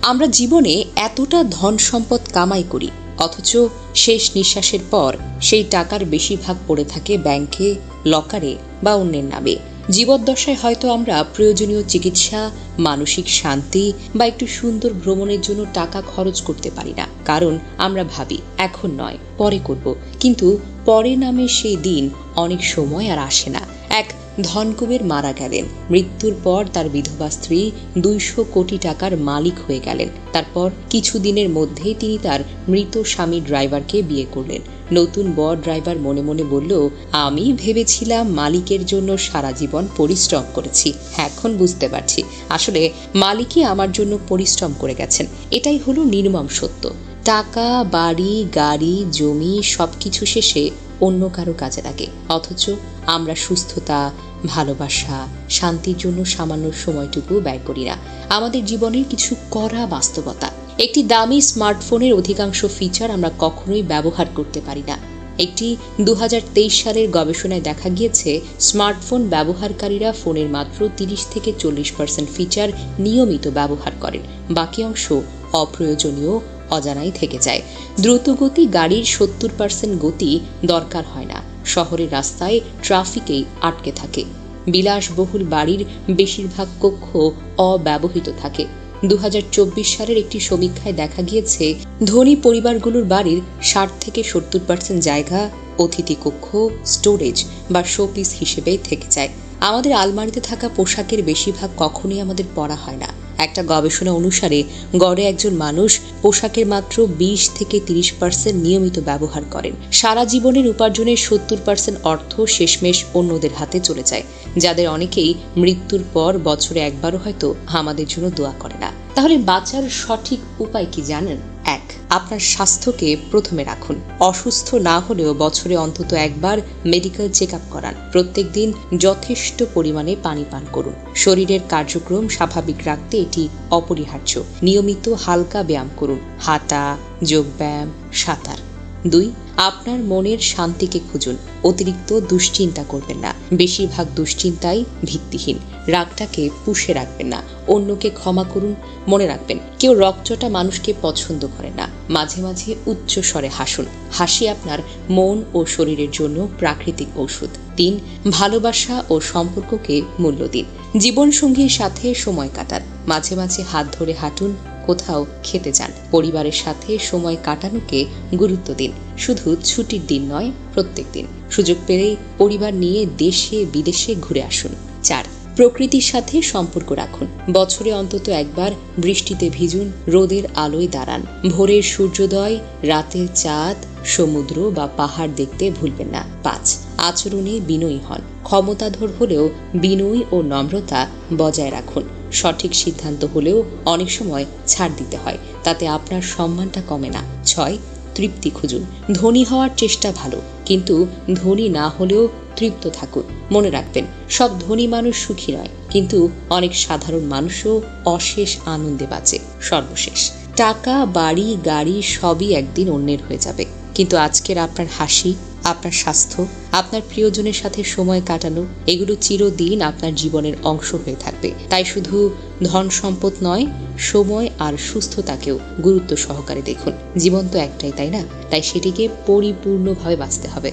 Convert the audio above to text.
আমরা জীবনে এতটা ধন সম্পদ কামাই করি, অথচ শেষ নিঃশ্বাসের পর সেই টাকার বেশিরভাগ পড়ে থাকে ব্যাংকে, লকারে বা অন্যের নামে। জীবদ্দশায় হয়তো আমরা প্রয়োজনীয় চিকিৎসা, মানসিক শান্তি বা একটু সুন্দর ভ্রমণের জন্য টাকা খরচ করতে পারি না, কারণ আমরা ভাবি এখন নয়, পরে করব। কিন্তু পরে নামে সেই দিন অনেক সময় আর আসে না। এক ধনকুবের মারা গেলেন, মৃত্যুর পর তার বিধবা স্ত্রী 200 কোটি টাকার মালিক হয়ে গেলেন। তারপর কিছুদিনের মধ্যেই তিনি তার মৃত স্বামী ড্রাইভারকে বিয়ে করলেন। নতুন বর ড্রাইভার মনে মনে বলল, আমি ভেবেছিলাম মালিকের জন্য সারা জীবন পরিশ্রম করেছি, এখন বুঝতে পারছি আসলে মালিকই আমার জন্য পরিশ্রম করে গেছেন। এটাই হলো নির্মম সত্য। টাকা, বাড়ি, গাড়ি, জমি সবকিছু শেষে অন্য কারো কাজে লাগে, অথচ আমরা সুস্থতা, ভালোবাসা, শান্তির জন্য সামান্য সময়টুকু ব্যয় করি না। আমাদের জীবনের কিছু কড়া বাস্তবতা। একটি দামি স্মার্টফোনের অধিকাংশ ফিচার আমরা কখনোই ব্যবহার করতে পারি না। একটি 2023 সালের গবেষণায় দেখা গিয়েছে, স্মার্টফোন ব্যবহারকারীরা ফোনের মাত্র 30 থেকে 40% ফিচার নিয়মিত ব্যবহার করেন, বাকি অংশ অপ্রয়োজনীয়, অজানাই থেকে যায়। দ্রুতগতি গাড়ির 70% গতি দরকার হয় না, শহরের রাস্তায় ট্রাফিকেই আটকে থাকে। বিলাসবহুল বাড়ির বেশিরভাগ কক্ষ অব্যবহৃত থাকে। 2024 সালের একটি সমীক্ষায় দেখা গিয়েছে, ধনী পরিবারগুলোর বাড়ির 60 থেকে 70% জায়গা অতিথি কক্ষ, স্টোরেজ বা শোপিস হিসেবেই থেকে যায়। আমাদের আলমারিতে থাকা পোশাকের বেশিরভাগ কখনোই আমাদের পরা হয় না। একটা গবেষণা অনুসারে গড়ে একজন মানুষ পোশাকের মাত্র 20 থেকে 30% নিয়মিত ব্যবহার করেন। সারা জীবনের উপার্জনের 70% অর্থ শেষমেশ অন্যদের হাতে চলে যায়, যাদের অনেকেই মৃত্যুর পর বছরে একবারও হয়তো আমাদের জন্য দোয়া করে না। তাহলে বাঁচার সঠিক উপায় কি জানেন? 1. আপনার স্বাস্থ্যকে প্রথমে রাখুন। অসুস্থ না হলেও বছরে অন্তত একবার মেডিকেল চেক আপ করান। প্রত্যেক দিন যথেষ্ট পরিমাণে পানি পান করুন। শরীরের কার্যক্রম স্বাভাবিক রাখতে এটি অপরিহার্য। নিয়মিত হালকা ব্যায়াম করুন, হাঁটা, যোগব্যায়াম, সাঁতার। 2. আপনার মনের শান্তিকে খুঁজুন। অতিরিক্ত দুশ্চিন্তা করবেন না, বেশিরভাগ দুশ্চিন্তাই ভিত্তিহীন। রাগটাকে পুষে রাখবেন না, অন্যকে ক্ষমা করুন। মনে রাখবেন, কেউ রকচটা মানুষকে পছন্দ করে না। মাঝে মাঝে উচ্চ স্বরে হাসুন। হাসি আপনার মন ও শরীরের জন্য প্রাকৃতিক ঔষধ। 3. ভালোবাসা ও সম্পর্ককে মূল্য দিন। জীবনসঙ্গীর সাথে সময় কাটান, মাঝে মাঝে হাত ধরে হাঁটুন, কোথাও খেতে যান। পরিবারের সাথে সময় কাটানোকে গুরুত্ব দিন, শুধু ছুটির দিন নয়, প্রত্যেক দিন। সুযোগ পেলেই পরিবার নিয়ে দেশে বিদেশে ঘুরে আসুন। 4. প্রকৃতির সাথে সম্পর্ক রাখুন। বছরে অন্তত একবার বৃষ্টিতে ভিজুন, রোদের আলোয় দাঁড়ান। ভোরের সূর্যোদয়, রাতের চাঁদ, সমুদ্র বা পাহাড় দেখতে ভুলবেন না। 5. আচরণে বিনয়ী হন। ক্ষমতাধর হলেও বিনয়ী ও নম্রতা বজায় রাখুন। সঠিক সিদ্ধান্ত হলেও অনেক সময় ছাড় দিতে হয়, তাতে আপনার সম্মানটা কমে না। 6. তৃপ্তি খুঁজুন। ধনী হওয়ার চেষ্টা ভালো, কিন্তু ধনী না হলেও তৃপ্ত থাকুন। মনে রাখবেন, সব ধনী মানুষ সুখী নয়, কিন্তু অনেক সাধারণ মানুষও অশেষ আনন্দে বাঁচে। সর্বশেষ, টাকা, বাড়ি, গাড়ি সবই একদিন অন্যের হয়ে যাবে, কিন্তু আজকের আপনার হাসি, আপনার স্বাস্থ্য, আপনার প্রিয়জনের সাথে সময় কাটানো, এগুলো চিরদিন আপনার জীবনের অংশ হয়ে থাকবে। তাই শুধু ধন সম্পদ নয়, সময় আর সুস্থতাকেও গুরুত্ব সহকারে দেখুন। জীবন তো একটাই, তাই না? তাই সেটিকে পরিপূর্ণভাবে বাঁচতে হবে।